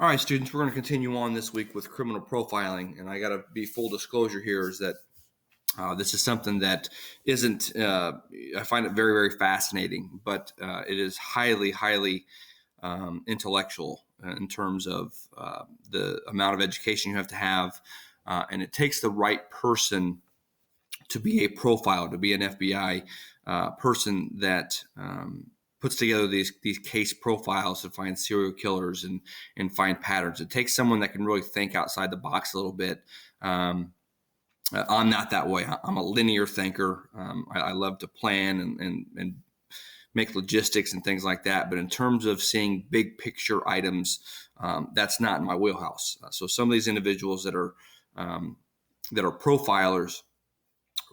All right, students, we're going to continue on this week with criminal profiling. And I got to be full disclosure here is that this is something that isn't, I find it very, very fascinating, but it is highly, highly intellectual in terms of the amount of education you have to have. And it takes the right person to be a profiler, to be an FBI person that puts together these case profiles to find serial killers and find patterns. It takes someone that can really think outside the box a little bit. I'm not that way. I'm a linear thinker. I love to plan and make logistics and things like that. But in terms of seeing big picture items, that's not in my wheelhouse. So some of these individuals that are profilers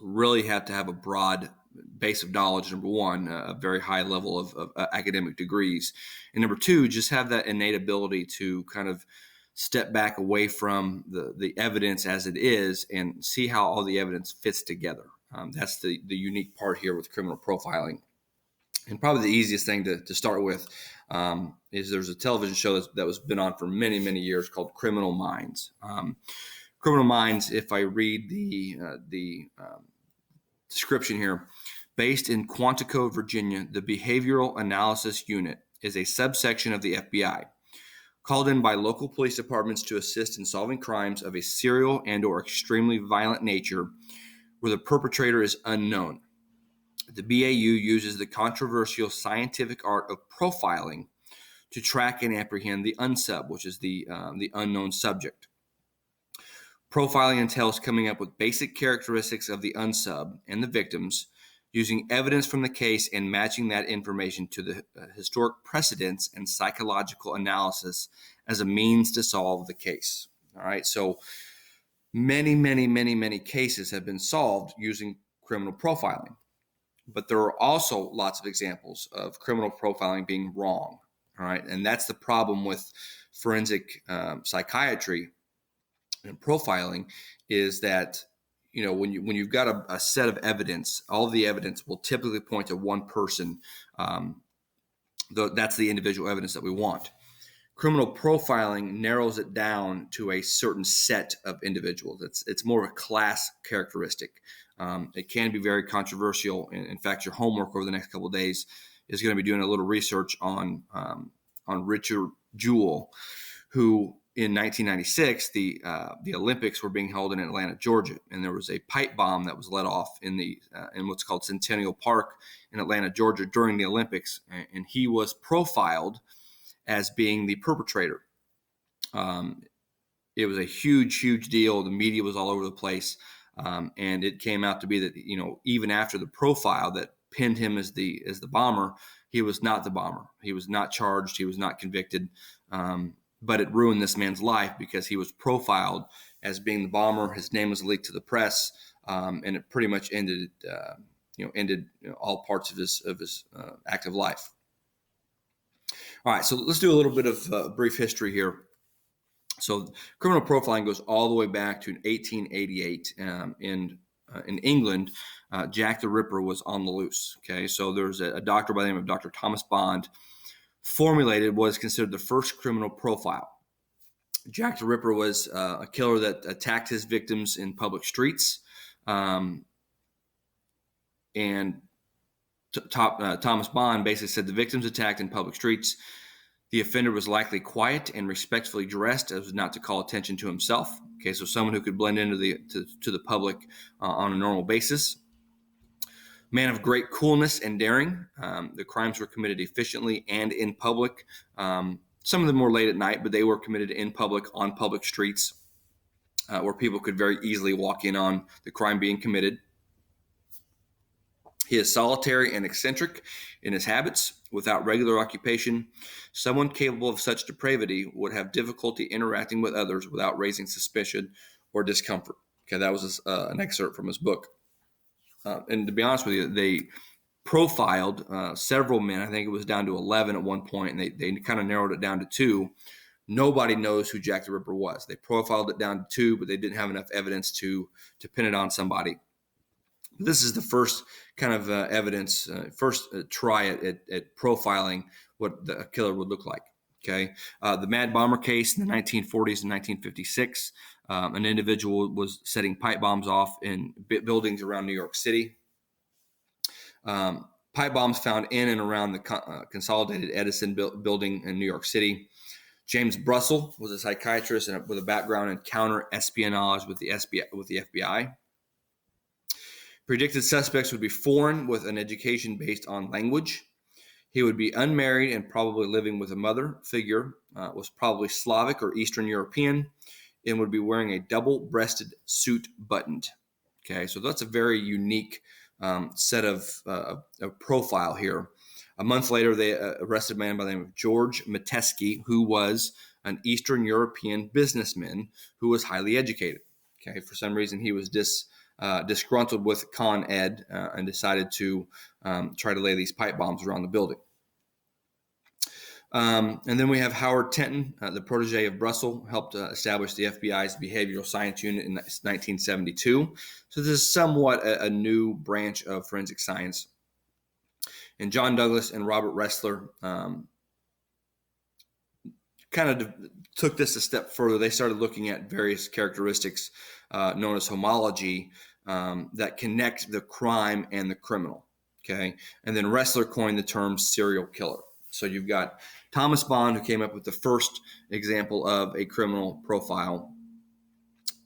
really have to have a broad base of knowledge, number one, a very high level of academic degrees. And number two, just have that innate ability to kind of step back away from the evidence as it is and see how all the evidence fits together. That's the unique part here with criminal profiling. And probably the easiest thing to start with is there's a television show that was been on for many, many years called Criminal Minds. Criminal Minds, if I read the description here, based in Quantico, Virginia, the Behavioral Analysis Unit is a subsection of the FBI, called in by local police departments to assist in solving crimes of a serial and or extremely violent nature where the perpetrator is unknown. The BAU uses the controversial scientific art of profiling to track and apprehend the unsub, which is the unknown subject. Profiling entails coming up with basic characteristics of the unsub and the victims, using evidence from the case and matching that information to the historic precedents and psychological analysis as a means to solve the case. All right, so many cases have been solved using criminal profiling, but there are also lots of examples of criminal profiling being wrong. All right, and that's the problem with forensic psychiatry and profiling, is that when you've got a set of evidence, all of the evidence will typically point to one person. That's the individual evidence that we want. Criminal profiling narrows it down to a certain set of individuals. It's more of a class characteristic. It can be very controversial. In fact, your homework over the next couple of days is going to be doing a little research on Richard Jewell, who in 1996, the Olympics were being held in Atlanta, Georgia, and there was a pipe bomb that was let off in what's called Centennial Park in Atlanta, Georgia, during the Olympics, and he was profiled as being the perpetrator. It was a huge deal. The media was all over the place, and it came out to be that even after the profile that pinned him as the bomber, he was not the bomber. He was not charged. He was not convicted. But it ruined this man's life because he was profiled as being the bomber. His name was leaked to the press, and it pretty much ended all parts of his active life. All right, so let's do a little bit of brief history here. So criminal profiling goes all the way back to 1888 in England. Jack the Ripper was on the loose. Okay, so there's a doctor by the name of Dr. Thomas Bond formulated what is considered the first criminal profile. Jack the Ripper was a killer that attacked his victims in public streets, and Thomas Bond basically said the victims attacked in public streets. The offender was likely quiet and respectfully dressed as not to call attention to himself. Okay, so someone who could blend into the public on a normal basis. Man of great coolness and daring. The crimes were committed efficiently and in public. Some of them were late at night, but they were committed in public, on public streets, where people could very easily walk in on the crime being committed. He is solitary and eccentric in his habits, without regular occupation. Someone capable of such depravity would have difficulty interacting with others without raising suspicion or discomfort. Okay, that was an excerpt from his book. And to be honest with you, they profiled several men. I think it was down to 11 at one point, and they kind of narrowed it down to 2. Nobody knows who Jack the Ripper was. They profiled it down to 2, but they didn't have enough evidence to pin it on somebody. This is the first kind of evidence, first try at profiling what the killer would look like. Okay, the Mad Bomber case in the 1940s and 1956, an individual was setting pipe bombs off in buildings around New York City. Pipe bombs found in and around the Consolidated Edison building in New York City. James Brussel was a psychiatrist with a background in counter-espionage with the FBI. Predicted suspects would be foreign with an education based on language. He would be unmarried and probably living with a mother figure, was probably Slavic or Eastern European, and would be wearing a double-breasted suit buttoned. Okay, so that's a very unique set of a profile here. A month later, they arrested a man by the name of George Metesky, who was an Eastern European businessman who was highly educated. Okay, for some reason, he was disgruntled with Con Ed and decided to try to lay these pipe bombs around the building. And then we have Howard Tenton, the protege of Brussel, helped establish the FBI's behavioral science unit in 1972. So this is somewhat a new branch of forensic science. And John Douglas and Robert Ressler kind of took this a step further. They started looking at various characteristics known as homology that connect the crime and the criminal. Okay, and then Ressler coined the term serial killer. So you've got Thomas Bond, who came up with the first example of a criminal profile.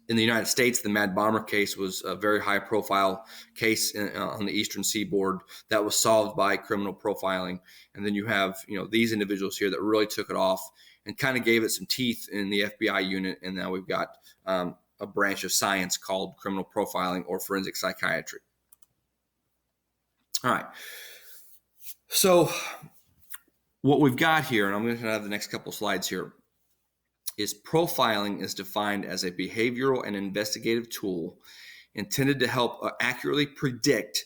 In the United States, the Mad Bomber case was a very high-profile case on the Eastern Seaboard that was solved by criminal profiling. And then you have, these individuals here that really took it off and kind of gave it some teeth in the FBI unit. And now we've got a branch of science called criminal profiling or forensic psychiatry. All right. So what we've got here, and I'm going to have the next couple slides here, is profiling is defined as a behavioral and investigative tool intended to help accurately predict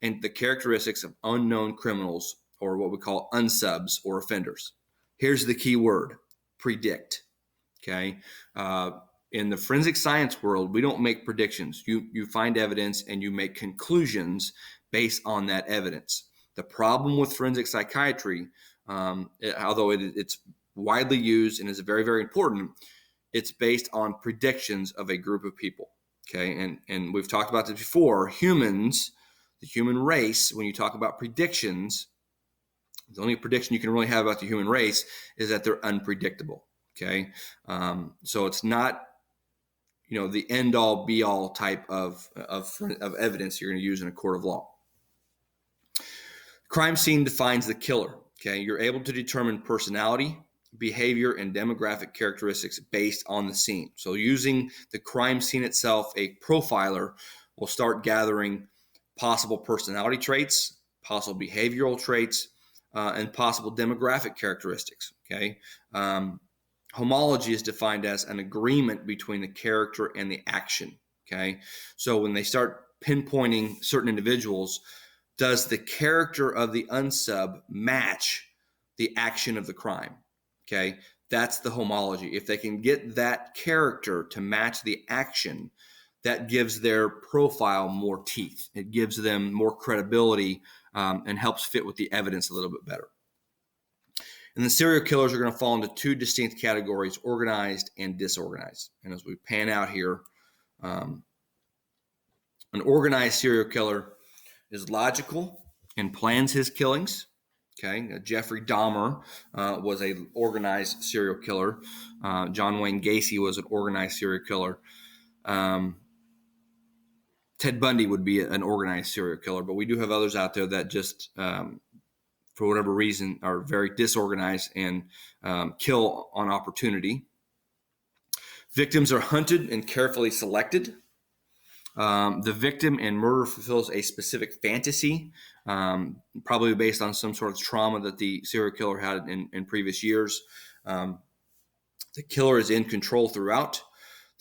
the characteristics of unknown criminals, or what we call unsubs or offenders. Here's the key word: predict. Okay. In the forensic science world, we don't make predictions. You find evidence and you make conclusions based on that evidence. The problem with forensic psychiatry, although it's widely used and is very, very important, it's based on predictions of a group of people. Okay, and we've talked about this before. Humans, the human race, when you talk about predictions, the only prediction you can really have about the human race is that they're unpredictable. Okay, so it's not the end-all, be-all type of evidence you're going to use in a court of law. Crime scene defines the killer. Okay, you're able to determine personality, behavior, and demographic characteristics based on the scene. So using the crime scene itself, a profiler will start gathering possible personality traits, possible behavioral traits, and possible demographic characteristics. Okay. Homology is defined as an agreement between the character and the action. Okay. So when they start pinpointing certain individuals, does the character of the unsub match the action of the crime? Okay, that's the homology. If they can get that character to match the action, that gives their profile more teeth. It gives them more credibility and helps fit with the evidence a little bit better. And the serial killers are going to fall into two distinct categories: organized and disorganized. And as we pan out here, an organized serial killer is logical and plans his killings. Okay, Jeffrey Dahmer was an organized serial killer. John Wayne Gacy was an organized serial killer. Ted Bundy would be an organized serial killer, but we do have others out there that just, for whatever reason, are very disorganized and kill on opportunity. Victims are hunted and carefully selected. The victim in murder fulfills a specific fantasy, probably based on some sort of trauma that the serial killer had in previous years. The killer is in control throughout.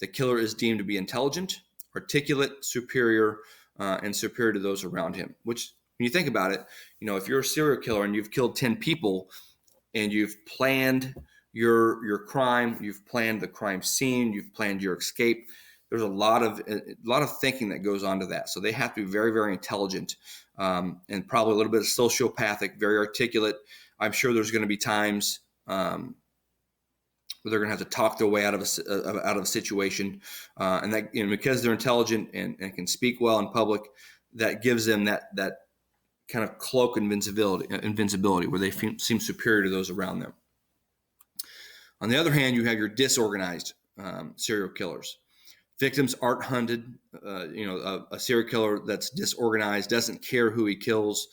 The killer is deemed to be intelligent, articulate, superior, and superior to those around him. Which, when you think about it, if you're a serial killer and you've killed 10 people and you've planned your crime, you've planned the crime scene, you've planned your escape, there's a lot of thinking that goes on to that. So they have to be very, very intelligent and probably a little bit of sociopathic, very articulate. I'm sure there's going to be times they're going to have to talk their way out of a situation, and that because they're intelligent and can speak well in public, that gives them that kind of cloak invincibility where they seem superior to those around them. On the other hand, you have your disorganized serial killers. Victims aren't hunted. A serial killer that's disorganized doesn't care who he kills.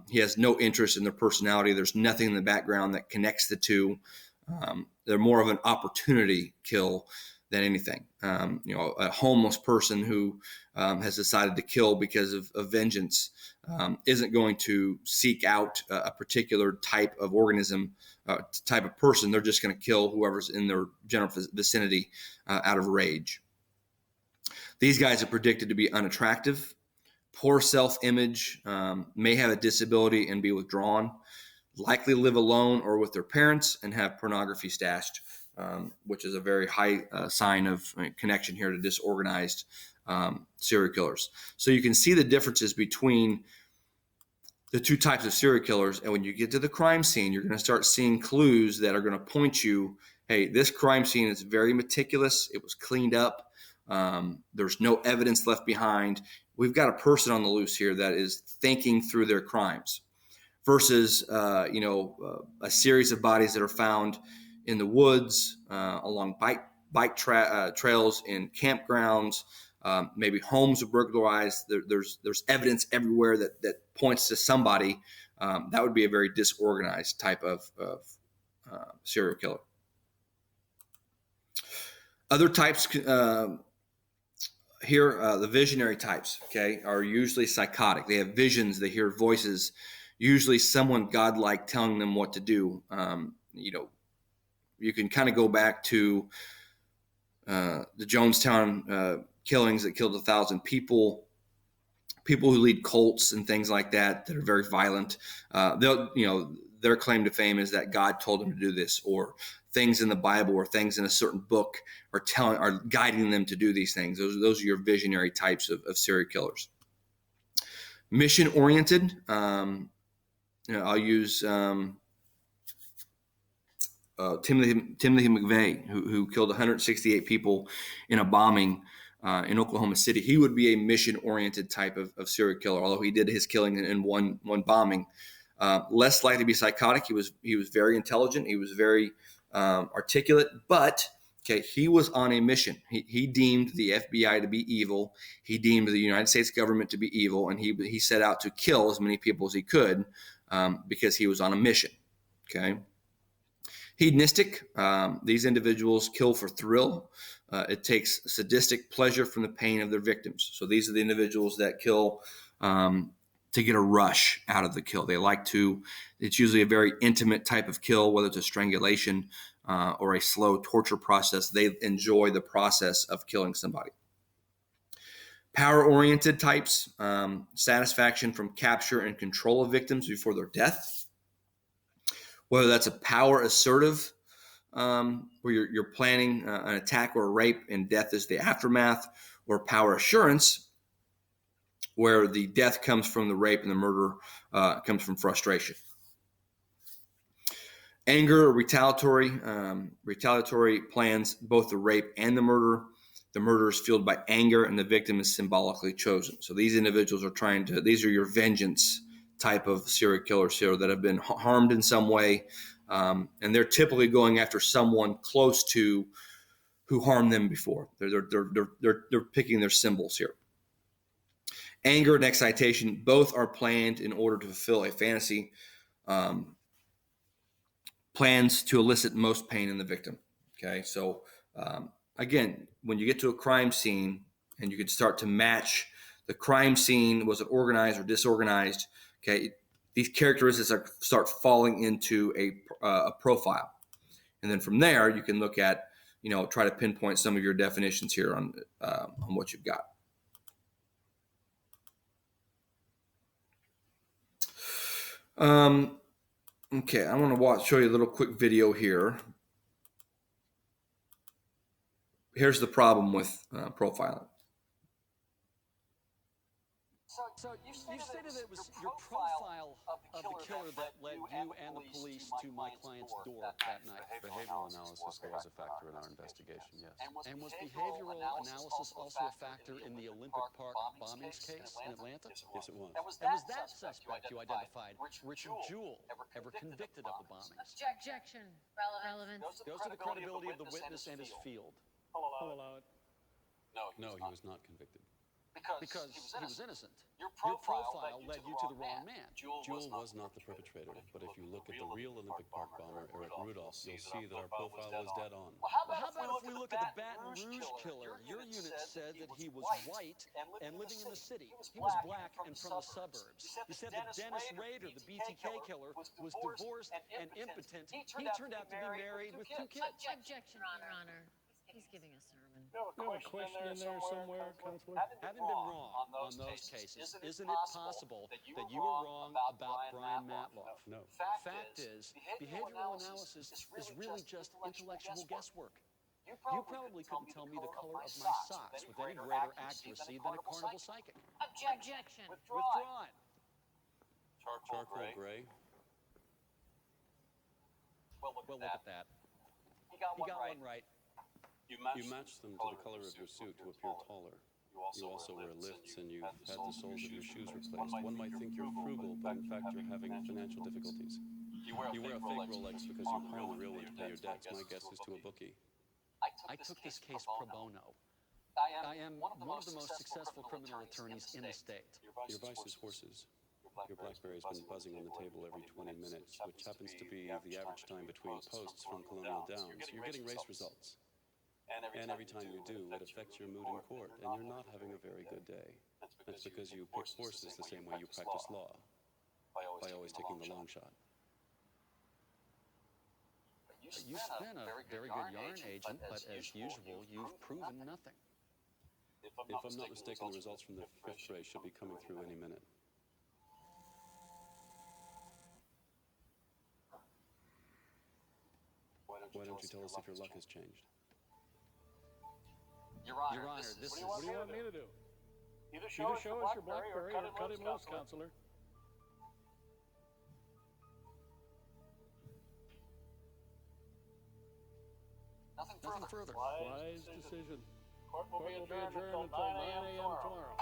He has no interest in their personality. There's nothing in the background that connects the two. They're more of an opportunity kill than anything. A homeless person who has decided to kill because of vengeance isn't going to seek out a particular type of organism, type of person. They're just going to kill whoever's in their general vicinity out of rage. These guys are predicted to be unattractive, poor self-image, may have a disability and be withdrawn, likely live alone or with their parents, and have pornography stashed, which is a very high sign of connection here to disorganized serial killers. So you can see the differences between the two types of serial killers. And when you get to the crime scene, you're going to start seeing clues that are going to point you, hey, this crime scene is very meticulous. It was cleaned up. There's no evidence left behind. We've got a person on the loose here that is thinking through their crimes versus, a series of bodies that are found in the woods, along bike trails, in campgrounds. Maybe homes are burglarized. There's evidence everywhere that points to somebody. That would be a very disorganized type of serial killer. Other types here, the visionary types, are usually psychotic. They have visions. They hear voices. Usually, someone godlike telling them what to do. You can kind of go back to the Jonestown killings that killed 1,000 people who lead cults and things like that are very violent. Their claim to fame is that God told them to do this, or things in the Bible or things in a certain book are guiding them to do these things. Those are your visionary types of serial killers. Mission oriented. I'll use Timothy McVeigh, who killed 168 people in a bombing in Oklahoma City. He would be a mission-oriented type of serial killer, although he did his killing in one bombing. Less likely to be psychotic. He was very intelligent. He was very articulate, but he was on a mission. He deemed the FBI to be evil. He deemed the United States government to be evil, and he set out to kill as many people as he could because he was on a mission. Hedonistic. These individuals kill for thrill. It takes sadistic pleasure from the pain of their victims. So these are the individuals that kill to get a rush out of the kill. They like to, it's usually a very intimate type of kill, whether it's a strangulation or a slow torture process. They enjoy the process of killing somebody. Power-oriented types, satisfaction from capture and control of victims before their death. Whether that's a power assertive, where you're planning an attack or a rape and death is the aftermath, or power assurance, where the death comes from the rape and the murder comes from frustration. Anger or retaliatory plans both the rape and the murder. The murder is fueled by anger and the victim is symbolically chosen. So these individuals are these are your vengeance type of serial killers here that have been harmed in some way. And they're typically going after someone close to who harmed them before. They're picking their symbols here. Anger and excitation both are planned in order to fulfill a fantasy. Plans to elicit most pain in the victim. So again, when you get to a crime scene and you could start to match the crime scene, was it organized or disorganized? These characteristics start falling into a profile, and then from there you can look at, try to pinpoint some of your definitions here on what you've got. I want to show you a little quick video here. Here's the problem with profiling. So you stated it was your profile of the killer that led you and the police to my client's door that night. Behavioral analysis was a factor in our investigation, yes. And was behavioral analysis also a factor in the Olympic Park bombings case in Atlanta? Yes, it was. And was that suspect you identified, Richard Jewell, ever convicted of the bombings? Objection. Relevance. Goes to the credibility of the witness and his field. I'll allow it. No, he was not convicted. Because he was innocent. Your profile led you to the wrong man. Jewell was not the perpetrator, but if you look at the real Olympic Park bomber, Eric Rudolph, you'll see that our profile was dead on. Well, how about if we look at the Baton Rouge killer? Your unit said that he was white and living in the city. He was black and from the suburbs. You said that Dennis Rader, the BTK killer, was divorced and impotent. He turned out to be married with 2 kids. Objection, Your Honor. He's giving a sermon. You have a question in there somewhere, Counselor? Having been wrong on those cases, isn't it possible that you were wrong about Brian Matloff? No. Fact is, behavioral analysis is really just intellectual guesswork. You probably couldn't tell me the color of my socks with any greater accuracy than a carnival psychic. Objection. Withdrawn. Charcoal gray. Well, look at that. He got one right. You matched them to the color of your suit to appear taller. You also wear lifts and you've had the soles of your shoes replaced. One might think you're frugal, but in fact you're having financial difficulties. You wear a fake Rolex because you pawn the real one to pay your debts. My guess is to a bookie. I took this case pro bono. I am one of the most successful criminal attorneys in the state. Your vice is horses. Your BlackBerry's been buzzing on the table every 20 minutes, which happens to be the average time between posts from Colonial Downs. You're getting race results. And every time you do, it affects your mood in court, and you're not having a very good day. That's because you pick horses the same way you practice law, by always taking the long shot. You've been a very good yarn agent, but as usual, you've proven nothing. If I'm not mistaken, the results from the 5th race should be coming through any minute. Why don't you tell us if your luck has changed? Your Honor, this is... What do you want me to do? Either show us your BlackBerry or cut him loose, Counselor. Nothing further. Wise decision. Court will be adjourned until 9 a.m. tomorrow.